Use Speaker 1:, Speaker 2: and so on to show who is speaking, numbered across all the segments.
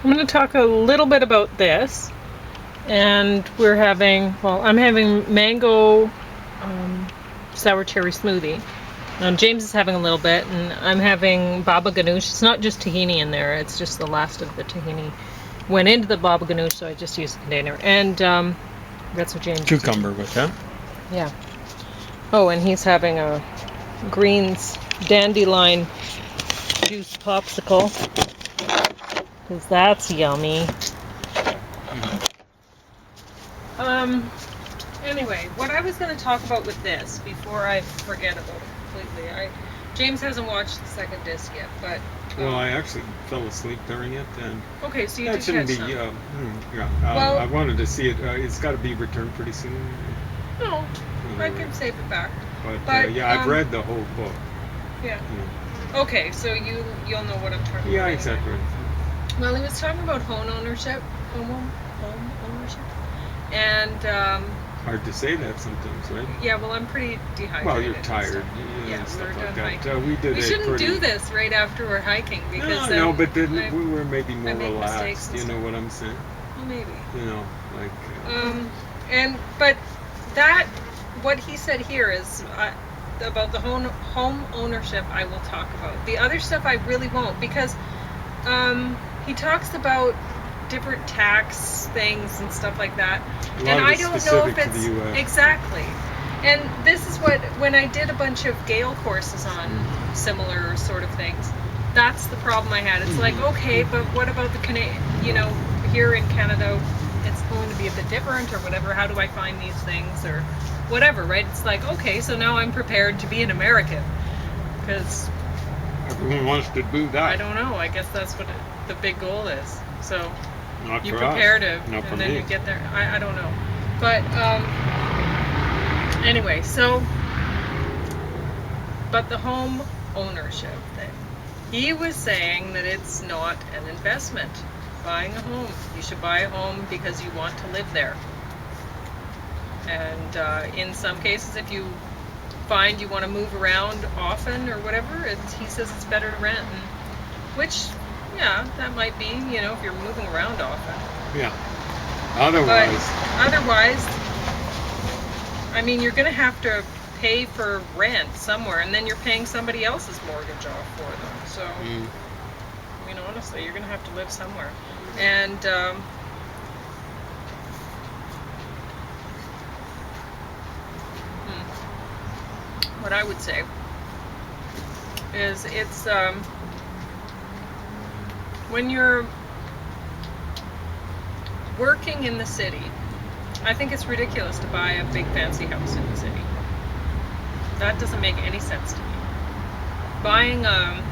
Speaker 1: I'm going to talk a little bit about this. And I'm having mango sour cherry smoothie. James is having a little bit, and I'm having baba ganoush. It's not just tahini in there; it's just the last of the tahini went into the baba ganoush, so I just used the container. And that's what James is
Speaker 2: Cucumber with that.
Speaker 1: Yeah. Oh, and he's having a greens dandelion juice popsicle because that's yummy. Anyway, what I was going to talk about with this before I forget about it completely. James hasn't watched the second disc yet, but
Speaker 2: Well, I actually fell asleep during it, and
Speaker 1: okay, so you
Speaker 2: that
Speaker 1: did
Speaker 2: shouldn't
Speaker 1: catch
Speaker 2: be.
Speaker 1: some.
Speaker 2: Well, I wanted to see it. It's got to be returned pretty soon.
Speaker 1: No, I can save it back.
Speaker 2: But yeah, I've read the whole book.
Speaker 1: Yeah. Okay, so you'll know what I'm talking about.
Speaker 2: Yeah, exactly.
Speaker 1: Well, he was talking about home ownership, and
Speaker 2: hard to say that sometimes, right?
Speaker 1: Yeah, well, I'm pretty dehydrated.
Speaker 2: Well, you're tired.
Speaker 1: Yeah,
Speaker 2: and stuff
Speaker 1: we're
Speaker 2: like
Speaker 1: done
Speaker 2: that.
Speaker 1: hiking. We shouldn't do this right after we're hiking because
Speaker 2: no, but then we were maybe more relaxed.
Speaker 1: You
Speaker 2: know what I'm saying?
Speaker 1: Well, maybe.
Speaker 2: You know, like.
Speaker 1: But that what he said here is about the home ownership. I will talk about the other stuff. I really won't because he talks about different tax things and stuff like that, and I don't know if it's exactly. And this is when I did a bunch of Gale courses on similar sort of things, that's the problem I had. It's like, okay, but what about the here in Canada, it's going to be a bit different or whatever. How do I find these things or whatever, right? It's like, okay, so now I'm prepared to be an American because
Speaker 2: everyone wants to do that.
Speaker 1: I don't know. I guess that's what the big goal is. So
Speaker 2: not
Speaker 1: you prepare to,
Speaker 2: and
Speaker 1: then you get there. I don't know, but anyway. So, but the home ownership thing, he was saying that it's not an investment. Buying a home, you should buy a home because you want to live there. And in some cases, if you find you want to move around often or whatever, he says it's better to rent, which. Yeah, that might be, if you're moving around often.
Speaker 2: Yeah. Otherwise,
Speaker 1: I mean, you're going to have to pay for rent somewhere, and then you're paying somebody else's mortgage off for them. So, I mean, honestly, you're going to have to live somewhere. And what I would say is it's when you're working in the city, I think it's ridiculous to buy a big fancy house in the city. That doesn't make any sense to me. Buying a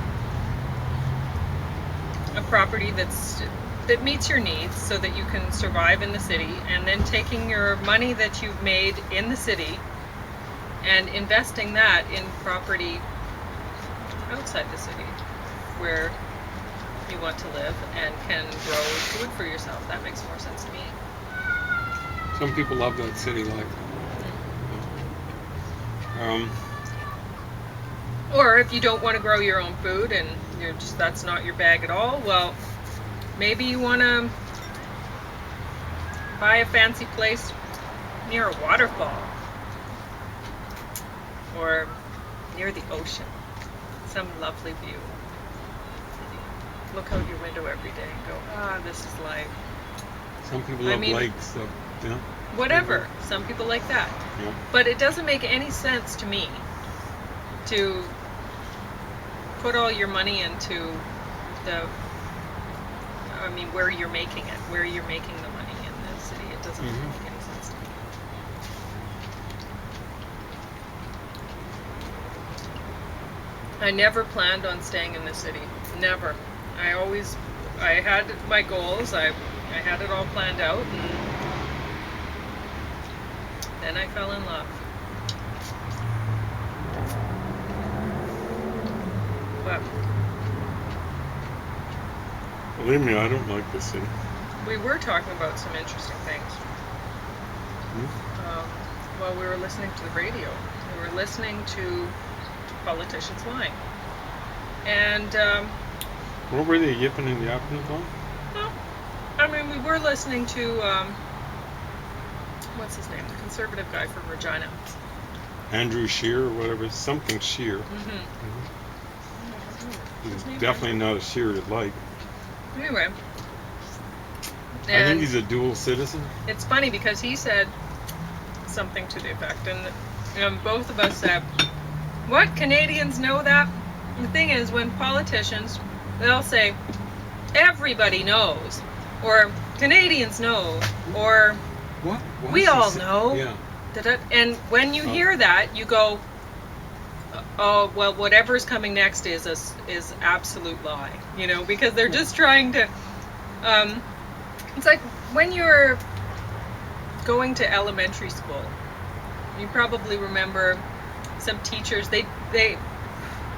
Speaker 1: property that meets your needs so that you can survive in the city, and then taking your money that you've made in the city and investing that in property outside the city where you want to live and can grow food for yourself. That makes more sense to me.
Speaker 2: Some people love that city life.
Speaker 1: Or if you don't want to grow your own food and that's not your bag at all, well, maybe you want to buy a fancy place near a waterfall or near the ocean, some lovely view. Look out your window every day and go, this is life.
Speaker 2: Some people love lakes, so,
Speaker 1: whatever. Some people like that.
Speaker 2: Yeah.
Speaker 1: But it doesn't make any sense to me to put all your money into where you're making it, where you're making the money in the city. It doesn't make any sense to me. I never planned on staying in the city. Never. I had my goals. I had it all planned out, and then I fell in love. But
Speaker 2: believe me, I don't like the city.
Speaker 1: We were talking about some interesting things while we were listening to the radio. We were listening to politicians lying, and
Speaker 2: what were they yipping and yapping about?
Speaker 1: Well, I mean, we were listening to, what's his name? The conservative guy from Regina.
Speaker 2: Andrew Scheer or whatever, something Scheer.
Speaker 1: Mm-hmm.
Speaker 2: He's definitely not a Scheer to like.
Speaker 1: Anyway.
Speaker 2: I think he's a dual citizen.
Speaker 1: It's funny because he said something to the effect, and both of us said, what, Canadians know that? The thing is, when politicians, they'll say, everybody knows, or Canadians know, or
Speaker 2: what?
Speaker 1: We all know.
Speaker 2: Yeah.
Speaker 1: And when you hear that, you go, oh, well, whatever's coming next is absolute lie, you know, because they're just trying to, it's like when you're going to elementary school, you probably remember some teachers,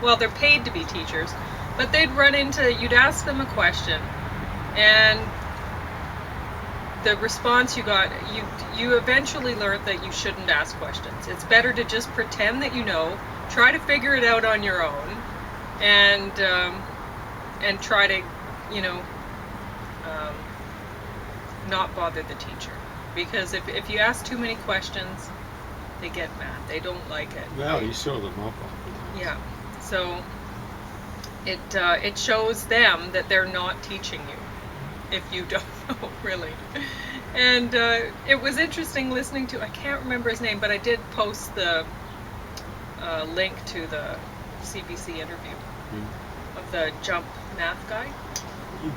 Speaker 1: well, they're paid to be teachers, but they'd run into, you'd ask them a question, and the response you got, you eventually learned that you shouldn't ask questions. It's better to just pretend that you know, try to figure it out on your own, and try to, you know, not bother the teacher. Because if you ask too many questions, they get mad. They don't like it.
Speaker 2: Well, you show them up.
Speaker 1: Yeah. So it shows them that they're not teaching you if you don't know, really. And it was interesting listening to, I can't remember his name, but I did post the link to the CBC interview of the jump math guy.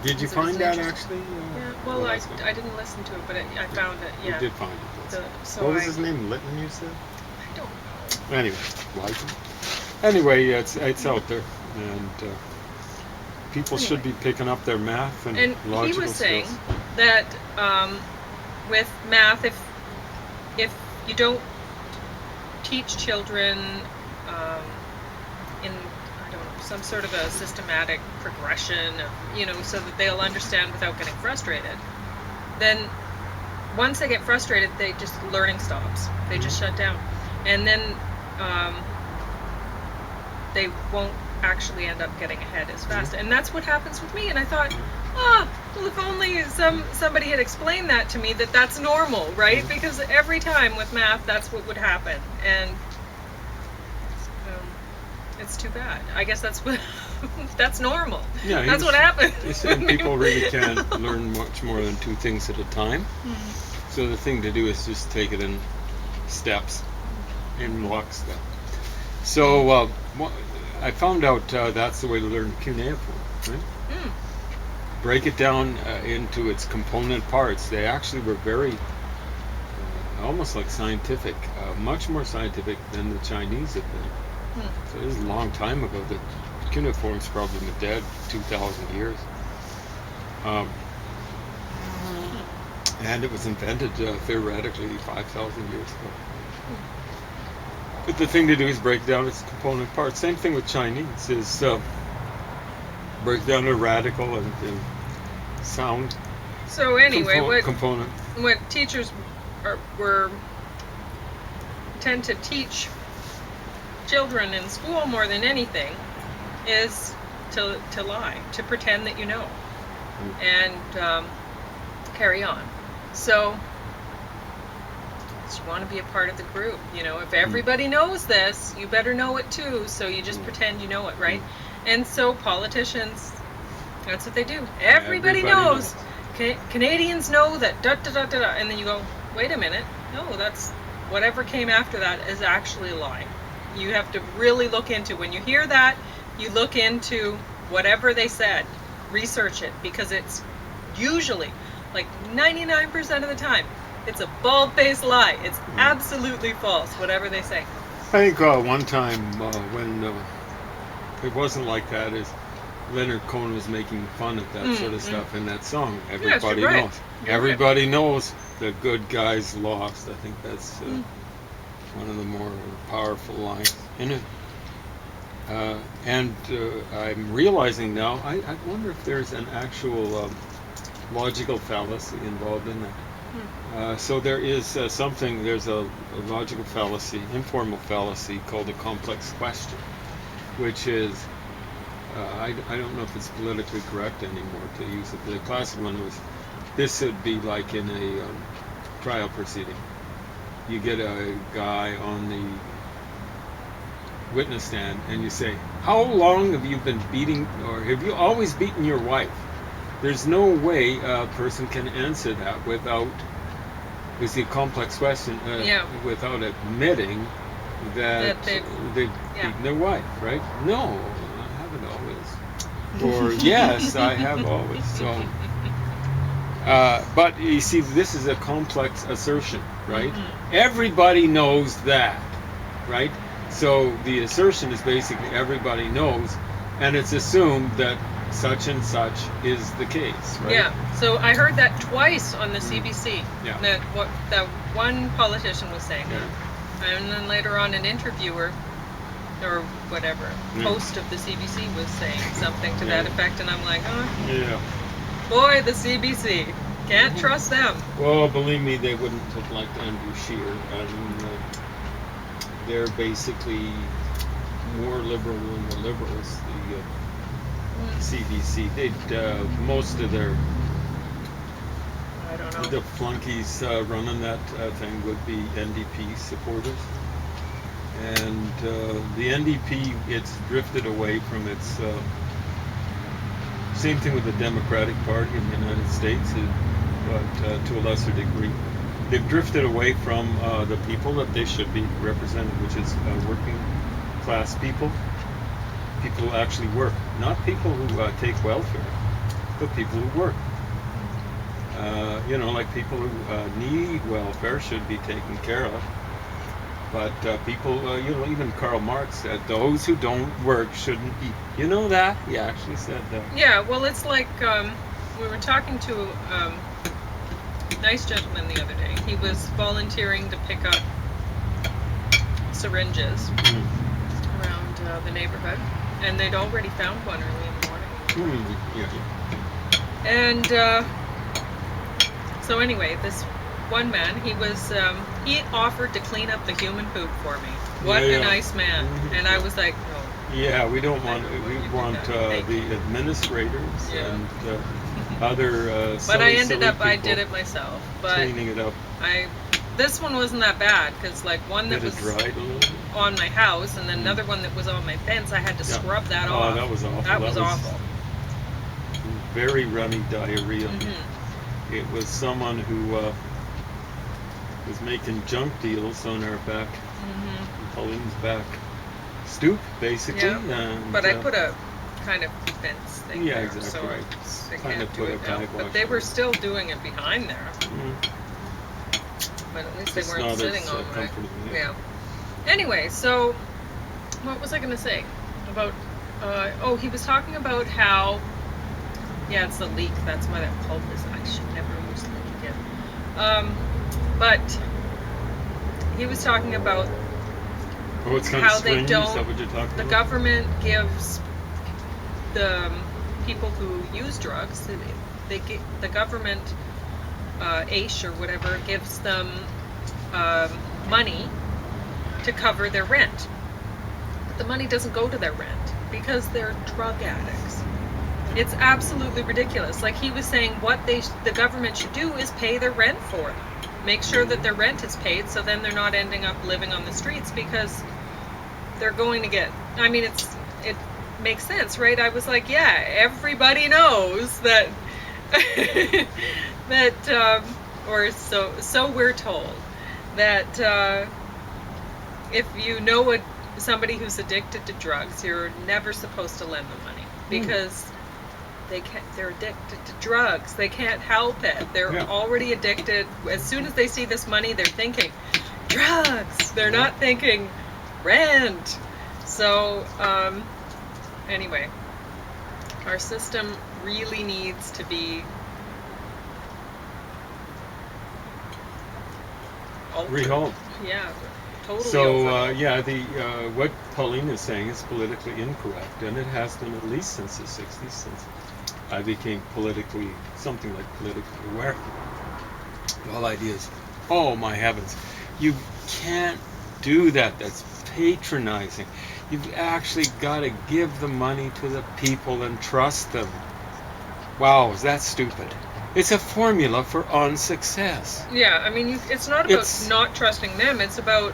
Speaker 2: Did you find that actually?
Speaker 1: Yeah, well, I didn't listen to it, but I found it, yeah.
Speaker 2: You did find it.
Speaker 1: So
Speaker 2: what was his name? Litton, you said?
Speaker 1: I don't know.
Speaker 2: Anyway, Lytton. Anyway, it's out there, and people should be picking up their math and logical skills.
Speaker 1: He was saying that with math, if you don't teach children in, I don't know, some sort of a systematic progression of, you know, so that they'll understand without getting frustrated, then once they get frustrated, learning stops. They just shut down, and then they won't actually end up getting ahead as fast. And that's what happens with me. And I thought, well, if only somebody had explained that to me, that's normal, right? Because every time with math, that's what would happen. And it's too bad. I guess that's normal.
Speaker 2: Yeah,
Speaker 1: that's what happens.
Speaker 2: He's saying people really can't learn much more than two things at a time. Mm-hmm. So the thing to do is just take it in steps, in lockstep. So I found out that's the way to learn cuneiform, right? Break it down into its component parts. They actually were very, almost like scientific, much more scientific than the Chinese have been. So this is a long time ago. The cuneiform's probably been dead 2,000 years. And it was invented theoretically 5,000 years ago. But the thing to do is break down its component parts. Same thing with Chinese, is break down the radical and sound.
Speaker 1: So anyway,
Speaker 2: component.
Speaker 1: What teachers tend to teach children in school more than anything is to lie, to pretend that you know, and carry on. So you want to be a part of the group, you know, if everybody knows this, you better know it too, so you just pretend you know it, right? And so politicians, that's what they do. Everybody knows. Canadians know that da-da-da-da-da, and then you go, wait a minute, no, that's, whatever came after that is actually a lie. You have to really look into, when you hear that, you look into whatever they said, research it, because it's usually, like 99% of the time, it's a bald-faced lie. It's absolutely false, whatever they say.
Speaker 2: I think one time when it wasn't like that, is Leonard Cohen was making fun of that sort of stuff in that song. Everybody knows. Everybody knows the good guys lost. I think that's one of the more powerful lines in it. And I'm realizing now, I wonder if there's an actual logical fallacy involved in that. So there is there's a logical fallacy, informal fallacy called a complex question, which is, I don't know if it's politically correct anymore to use it. The classic one was, this would be like in a trial proceeding. You get a guy on the witness stand and you say, how long have you been beating, or have you always beaten your wife? There's no way a person can answer that without, it's a complex question, without admitting that they've beaten their wife, right? No, I haven't always. Or yes, I have always. So, but you see, this is a complex assertion, right? Mm-hmm. Everybody knows that, right? So the assertion is basically everybody knows, and it's assumed that such and such is the case, right?
Speaker 1: Yeah. So I heard that twice on the CBC.
Speaker 2: Yeah.
Speaker 1: That what that one politician was saying, and then later on an interviewer or whatever host of the CBC was saying something to that effect, and I'm like, oh,
Speaker 2: yeah,
Speaker 1: boy, the CBC, can't trust them.
Speaker 2: Well, believe me, they wouldn't have liked Andrew Scheer. I mean, they're basically more liberal than the Liberals. The CBC, they'd most of their,
Speaker 1: I don't know,
Speaker 2: the flunkies running that thing would be NDP supporters, and the NDP, it's drifted away from its. Same thing with the Democratic Party in the United States, but to a lesser degree. They've drifted away from the people that they should be representing, which is working class people who actually work, not people who take welfare, but people who work. Like people who need welfare should be taken care of. But people, even Karl Marx said those who don't work shouldn't eat. You know that? He actually said that.
Speaker 1: Yeah, well, it's like we were talking to a nice gentleman the other day. He was volunteering to pick up syringes around the neighborhood, and they'd already found one early in the morning.
Speaker 2: Yeah.
Speaker 1: And so anyway, this one man, he offered to clean up the human poop for me. What a nice man. And I was like, no.
Speaker 2: Yeah, we don't want, we want the administrators and other
Speaker 1: but I ended up, I did it myself. But
Speaker 2: cleaning it up.
Speaker 1: This one wasn't that bad, because like one that was on my house, and then another one that was on my fence, I had to scrub that off.
Speaker 2: Oh, that was awful.
Speaker 1: That was awful.
Speaker 2: Very runny diarrhea. It was someone who was making junk deals on our back, Pauline's back stoop, basically.
Speaker 1: Yeah. But I put a kind of fence thing there,
Speaker 2: exactly
Speaker 1: so
Speaker 2: right.
Speaker 1: they can't do it now. But they were still doing it behind there. But at least they weren't sitting on my... Yeah. Anyway, so what was I going to say about... he was talking about how... Yeah, it's the leak. That's why that pulp is... I should never use the leak again. But he was talking about
Speaker 2: how they don't... Is that what you're talking about?
Speaker 1: The government gives the people who use drugs, the government, AISH or whatever, gives them money to cover their rent. But the money doesn't go to their rent because they're drug addicts. It's absolutely ridiculous. Like he was saying, what the government should do is pay their rent for them. Make sure that their rent is paid, so then they're not ending up living on the streets, because they're going to get... I mean, it makes sense, right? I was like, yeah, everybody knows that... or so we're told, that if you know somebody who's addicted to drugs, you're never supposed to lend them money, because they're addicted to drugs. They can't help it. They're already addicted. As soon as they see this money, they're thinking drugs. They're not thinking rent. So anyway, our system really needs to be
Speaker 2: rehauled.
Speaker 1: Yeah, totally.
Speaker 2: So what Pauline is saying is politically incorrect, and it has been at least since the 60s, since I became something like politically aware. The whole idea is, oh my heavens, you can't do that. That's patronizing. You've actually got to give the money to the people and trust them. Wow, is that stupid? It's a formula for unsuccess.
Speaker 1: Yeah, I mean, it's not about
Speaker 2: It's-
Speaker 1: not trusting them. It's about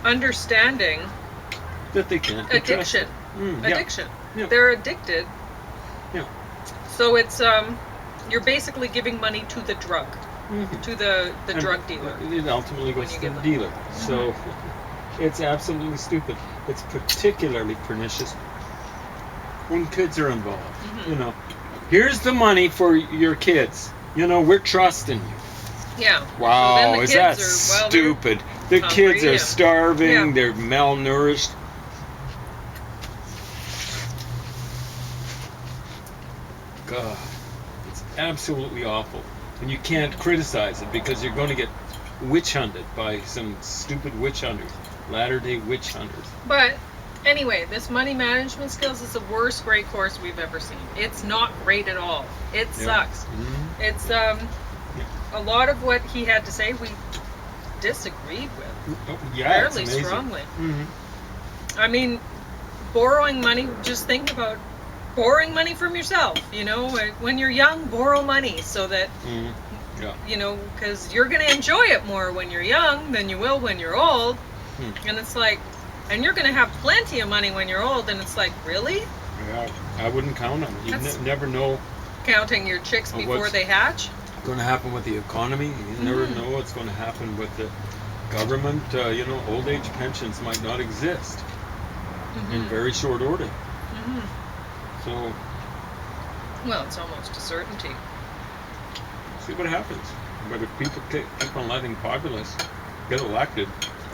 Speaker 1: understanding
Speaker 2: That they can't be
Speaker 1: addiction.
Speaker 2: trusted. Yeah.
Speaker 1: Addiction.
Speaker 2: Yeah.
Speaker 1: They're addicted.
Speaker 2: Yeah.
Speaker 1: So it's you're basically giving money to the drug,
Speaker 2: Mhm.
Speaker 1: to the
Speaker 2: And
Speaker 1: drug dealer.
Speaker 2: It ultimately
Speaker 1: when
Speaker 2: goes
Speaker 1: you
Speaker 2: to
Speaker 1: give
Speaker 2: the
Speaker 1: them.
Speaker 2: dealer. So it's absolutely stupid. It's particularly pernicious when kids are involved.
Speaker 1: Mhm.
Speaker 2: You know, here's the money for your kids. You know, we're trusting you.
Speaker 1: Yeah.
Speaker 2: Wow,
Speaker 1: So then the
Speaker 2: is
Speaker 1: kids
Speaker 2: that
Speaker 1: are, well, they're
Speaker 2: stupid? The
Speaker 1: hungry
Speaker 2: kids are
Speaker 1: and-
Speaker 2: starving.
Speaker 1: Yeah.
Speaker 2: They're malnourished. God, it's absolutely awful. And you can't criticize it because you're going to get witch hunted by some stupid witch hunters, Latter-day witch hunters.
Speaker 1: But anyway, this money management skills is the worst great course we've ever seen. It's not great at all. It
Speaker 2: Yeah.
Speaker 1: sucks.
Speaker 2: Mhm.
Speaker 1: It's a lot of what he had to say we disagreed with
Speaker 2: Oh, yeah, it's
Speaker 1: fairly
Speaker 2: amazing.
Speaker 1: strongly.
Speaker 2: Mhm.
Speaker 1: I mean, borrowing money, just think about borrowing money from yourself. You know, when you're young, borrow money so that,
Speaker 2: Mhm. Yeah.
Speaker 1: you know, because you're going to enjoy it more when you're young than you will when you're old.
Speaker 2: Hmm.
Speaker 1: And it's like, and you're going to have plenty of money when you're old. And it's like, really?
Speaker 2: Yeah, I wouldn't count on it. You
Speaker 1: That's-
Speaker 2: never know
Speaker 1: Counting your chicks
Speaker 2: What's-
Speaker 1: before they hatch?
Speaker 2: what's going to happen with the economy. You never
Speaker 1: Mhm.
Speaker 2: know what's going to happen with the government. You know, old age pensions might not exist in very short order.
Speaker 1: Mhm.
Speaker 2: So,
Speaker 1: Well, it's almost a certainty.
Speaker 2: see what happens. But if people keep on letting populists get elected,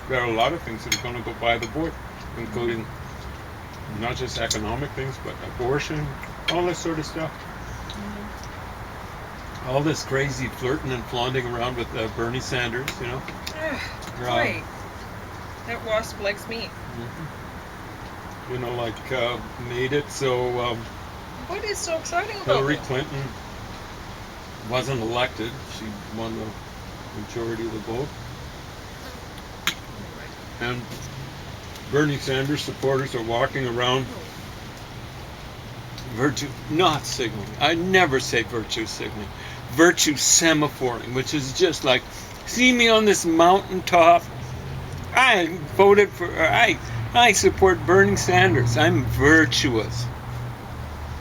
Speaker 2: there are a lot of things that are going to go by the board, including not just economic things, but abortion, all this sort of stuff. All this crazy flirting and flaunting around with Bernie Sanders, you know.
Speaker 1: Right. That wasp likes me.
Speaker 2: You know, like made it so
Speaker 1: What is so exciting about
Speaker 2: Hillary
Speaker 1: it?
Speaker 2: Clinton wasn't elected. She won the majority of the vote. And Bernie Sanders supporters are walking around not signaling. I never say virtue signaling. Virtue semaphoring, which is just like, see me on this mountaintop. I voted for, I support Bernie Sanders. I'm virtuous.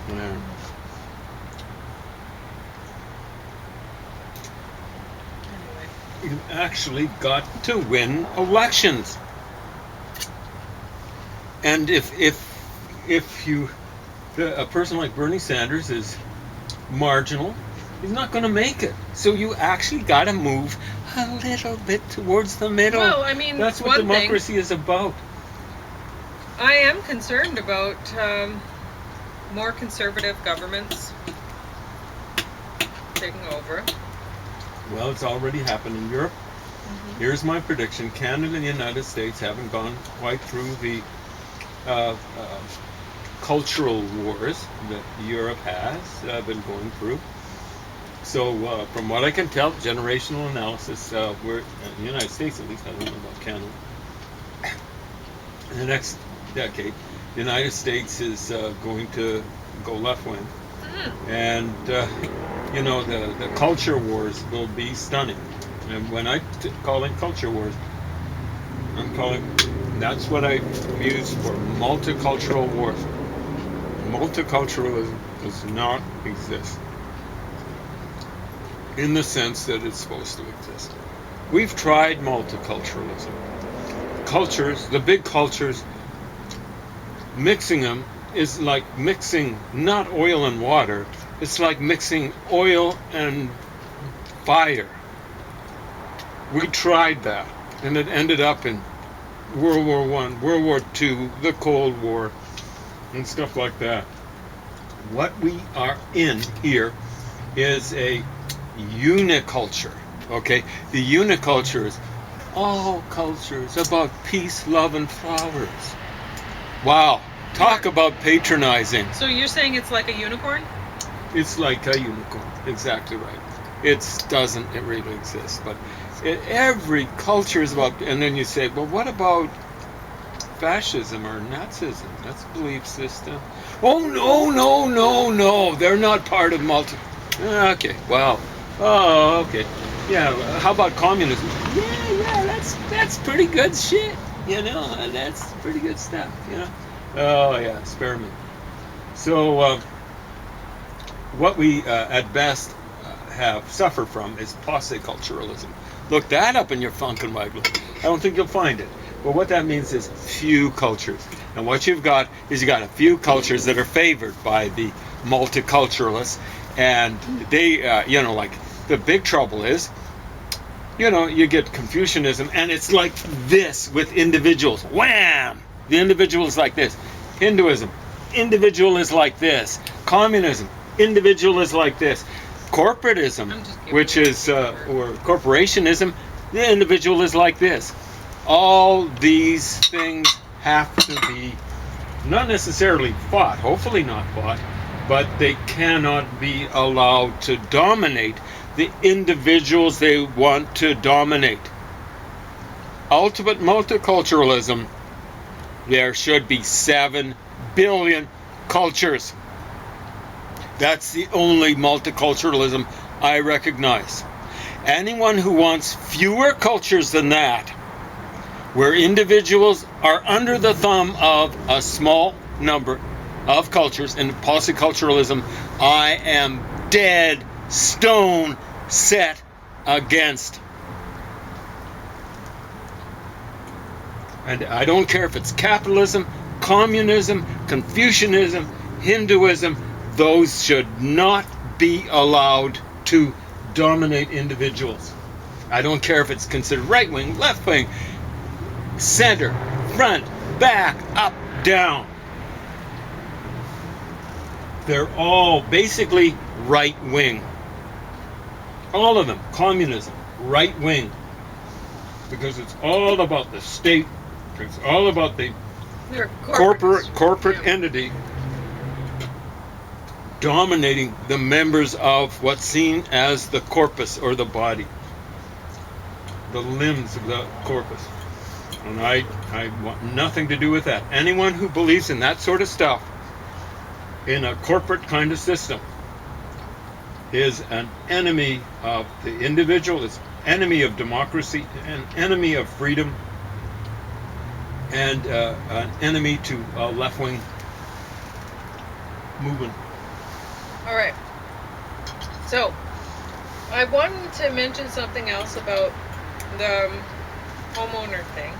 Speaker 2: Yeah.
Speaker 1: Anyway.
Speaker 2: You actually got to win elections. And if a person like Bernie Sanders is marginal, he's not going to make it. So you actually got to move a little bit towards the middle.
Speaker 1: Well, I mean,
Speaker 2: that's what
Speaker 1: one thing-
Speaker 2: democracy is about.
Speaker 1: I am concerned about more conservative governments taking over.
Speaker 2: Well, it's already happened in Europe. Here's my prediction: Canada and the United States haven't gone quite through the cultural wars that Europe has been going through. So, from what I can tell, generational analysis, we're in the United States, at least. I don't know about Canada. In the next decade, the United States is going to go left wing, and you know, the culture wars will be stunning. And when I call it culture wars, I'm calling, that's what I use for multicultural wars. Multiculturalism does not exist in the sense that it's supposed to exist. We've tried multiculturalism. Cultures, the big cultures, mixing them is like mixing not oil and water, it's like mixing oil and fire. We tried that, and it ended up in World War I, World War II, the Cold War, and stuff like that. What we are in here is a uniculture, okay? The uniculture is all cultures about peace, love, and flowers. Wow, talk about patronizing.
Speaker 1: So you're saying it's like a unicorn?
Speaker 2: It's like a unicorn, exactly right. It really exist, but every culture is about, and then you say, well, what about fascism or Nazism? That's a belief system. Oh, no, they're not part of Okay. Wow. Oh, okay. Yeah. How about communism? Yeah. That's pretty good shit. That's pretty good stuff. Oh yeah, experiment. So what we at best have suffered from is posse-culturalism. Look that up in your Funkin' Waggler. I don't think you'll find it. But what that means is few cultures. And what you've got is you got a few cultures that are favored by the multiculturalists, and they, like the big trouble is, you get Confucianism, and it's like this with individuals. Wham! The individual is like this. Hinduism, individual is like this. Communism, individual is like this. Corporatism, which is, or corporationism, the individual is like this. All these things have to be not necessarily fought, hopefully not fought, but they cannot be allowed to dominate the individuals they want to dominate. Ultimate multiculturalism, there should be 7 billion cultures. That's the only multiculturalism I recognize. Anyone who wants fewer cultures than that, where individuals are under the thumb of a small number of cultures, and posse-culturalism, I am dead stone set against. And I don't care if it's capitalism, communism, Confucianism, Hinduism, those should not be allowed to dominate individuals. I don't care if it's considered right wing, left wing, center, front, back, up, down. They're all basically right wing. All of them. Communism, right wing. Because it's all about the state. It's all about the corporate entity dominating the members of what's seen as the corpus, or the body, the limbs of the corpus. And I want nothing to do with that. Anyone who believes in that sort of stuff in a corporate kind of system is an enemy of the individual, is enemy of democracy, an enemy of freedom, and an enemy to left-wing movement.
Speaker 1: All right. So, I wanted to mention something else about the homeowner thing.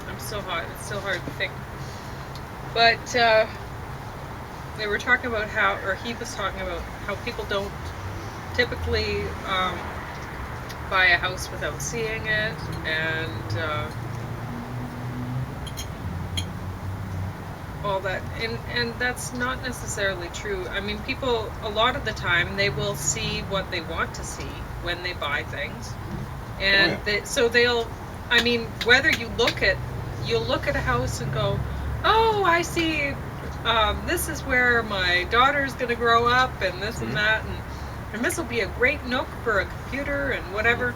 Speaker 1: I'm so hot. It's so hard to think. But they were talking about how, or he was talking about how people don't typically buy a house without seeing it, and all that, and that's not necessarily true. I mean, people, a lot of the time, they will see what they want to see when they buy things, and they'll, I mean, whether you'll look at a house and go, oh, I see, this is where my daughter's going to grow up, and this and that, and this will be a great nook for a computer and whatever,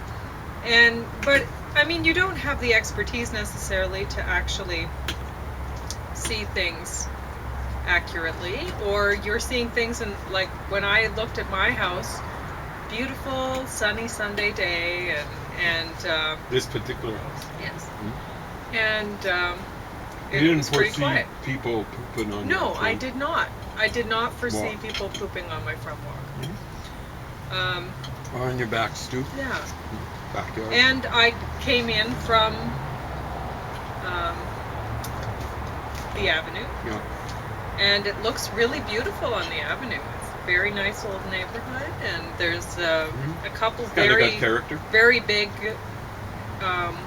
Speaker 1: but I mean, you don't have the expertise necessarily to actually see things accurately, or you're seeing things in, like when I looked at my house, beautiful sunny Sunday day, and
Speaker 2: this particular house.
Speaker 1: Yes.
Speaker 2: Mm-hmm.
Speaker 1: And
Speaker 2: you didn't foresee people pooping on your front?
Speaker 1: I did not. I did not foresee people pooping on my front walk.
Speaker 2: Mm-hmm. Or on your back stoop.
Speaker 1: Yeah.
Speaker 2: Backyard.
Speaker 1: And I came in from the avenue.
Speaker 2: Yeah.
Speaker 1: And it looks really beautiful on the avenue. It's a very nice old neighborhood, and there's a couple very big,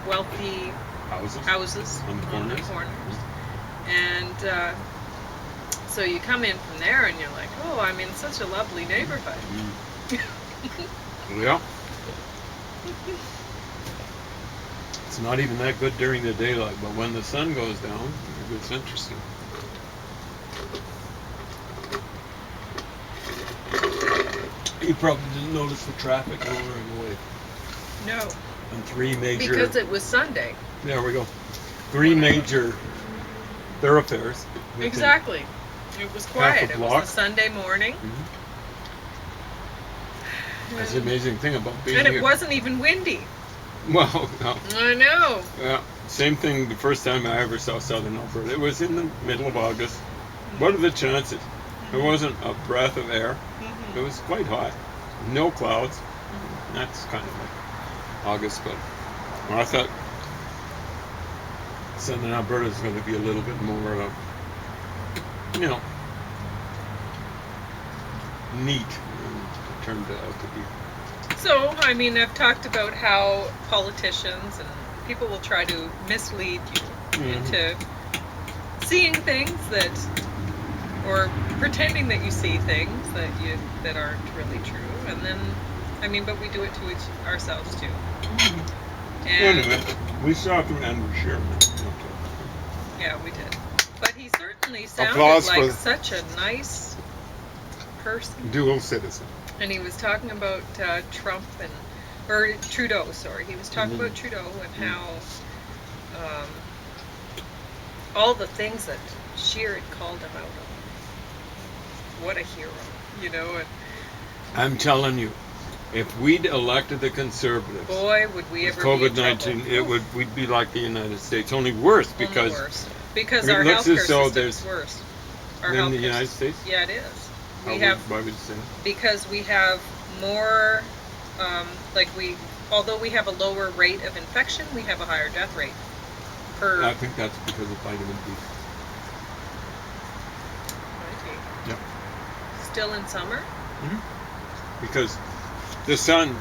Speaker 1: wealthy houses
Speaker 2: on the corners.
Speaker 1: And so you come in from there, and you're like, oh, I'm in such a lovely neighborhood.
Speaker 2: Yeah. It's not even that good during the daylight, but when the sun goes down, it's interesting. You probably didn't notice the traffic roaring away.
Speaker 1: No.
Speaker 2: On 3 major...
Speaker 1: Because it was Sunday.
Speaker 2: There we go. 3 major thoroughfares. within
Speaker 1: Exactly. It was quiet. It was
Speaker 2: block.
Speaker 1: a Sunday morning.
Speaker 2: Mhm. That's the amazing thing about being
Speaker 1: And
Speaker 2: here.
Speaker 1: it wasn't even windy.
Speaker 2: Well, no.
Speaker 1: I know.
Speaker 2: Yeah, same thing the first time I ever saw Southern Alberta. It was in the middle of August. What are the chances? There wasn't a breath of air. It was quite hot. No clouds. That's kind of like August, but I thought Southern Alberta is going to be a little bit more, neat. And it turned out to be.
Speaker 1: So, I mean, I've talked about how politicians and people will try to mislead you into seeing things or pretending that you see things that aren't really true. And then, I mean, but we do it to ourselves too. And
Speaker 2: Anyway, we saw from Andrew Sherman.
Speaker 1: yeah, we did. But he certainly sounded
Speaker 2: Applause
Speaker 1: like
Speaker 2: for-
Speaker 1: such a nice person.
Speaker 2: Dual citizen.
Speaker 1: And he was talking about Trump or Trudeau, sorry. He was talking about Trudeau and how all the things that Scheer had called him out on. What a hero, and
Speaker 2: I'm telling you, if we'd elected the Conservatives,
Speaker 1: boy, would we ever
Speaker 2: COVID-19,
Speaker 1: be in trouble.
Speaker 2: we'd be like the United States, only worse because
Speaker 1: Only worse. Because
Speaker 2: it
Speaker 1: our
Speaker 2: looks
Speaker 1: healthcare
Speaker 2: as though
Speaker 1: system
Speaker 2: there's-
Speaker 1: is worse. Our
Speaker 2: than the
Speaker 1: healthcare
Speaker 2: United
Speaker 1: system-
Speaker 2: States.
Speaker 1: Yeah, it is.
Speaker 2: Why would you say that?
Speaker 1: Because we have more, although we have a lower rate of infection, we have a higher death rate per.
Speaker 2: I think that's because of vitamin D.
Speaker 1: Okay.
Speaker 2: Yep.
Speaker 1: Still in summer?
Speaker 2: Because the sun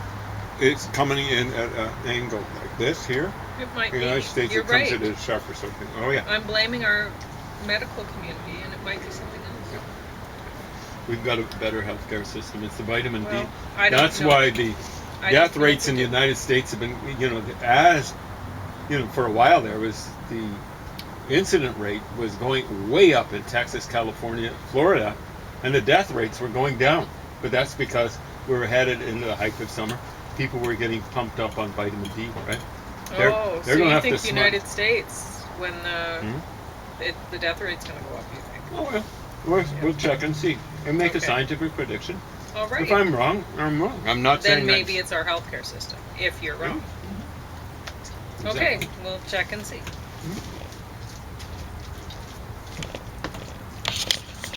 Speaker 2: is coming in at an angle like this here.
Speaker 1: It might
Speaker 2: In the
Speaker 1: be.
Speaker 2: United States,
Speaker 1: You're
Speaker 2: it comes
Speaker 1: right.
Speaker 2: at a sharper something. Oh yeah,
Speaker 1: I'm blaming our medical community, and it might be something else.
Speaker 2: we've got a better healthcare system. It's the vitamin D.
Speaker 1: Well, I don't
Speaker 2: That's
Speaker 1: know.
Speaker 2: why the
Speaker 1: I
Speaker 2: death
Speaker 1: don't know
Speaker 2: rates
Speaker 1: if
Speaker 2: in the
Speaker 1: we do.
Speaker 2: United States have been, for a while there was the incident rate was going way up in Texas, California, Florida, and the death rates were going down. But that's because we were headed into the height of summer. People were getting pumped up on vitamin D, right? They're
Speaker 1: So
Speaker 2: gonna
Speaker 1: you
Speaker 2: have
Speaker 1: think
Speaker 2: to
Speaker 1: United States, when
Speaker 2: Hmm?
Speaker 1: the death rate's going to go up, you think?
Speaker 2: Oh well, we'll check and see and make a
Speaker 1: Okay.
Speaker 2: scientific prediction.
Speaker 1: All right.
Speaker 2: If I'm wrong, I'm wrong. I'm not
Speaker 1: Then
Speaker 2: saying
Speaker 1: maybe
Speaker 2: that's,
Speaker 1: it's our healthcare system, if you're wrong.
Speaker 2: Exactly.
Speaker 1: Okay, we'll check and see.
Speaker 2: Mhm.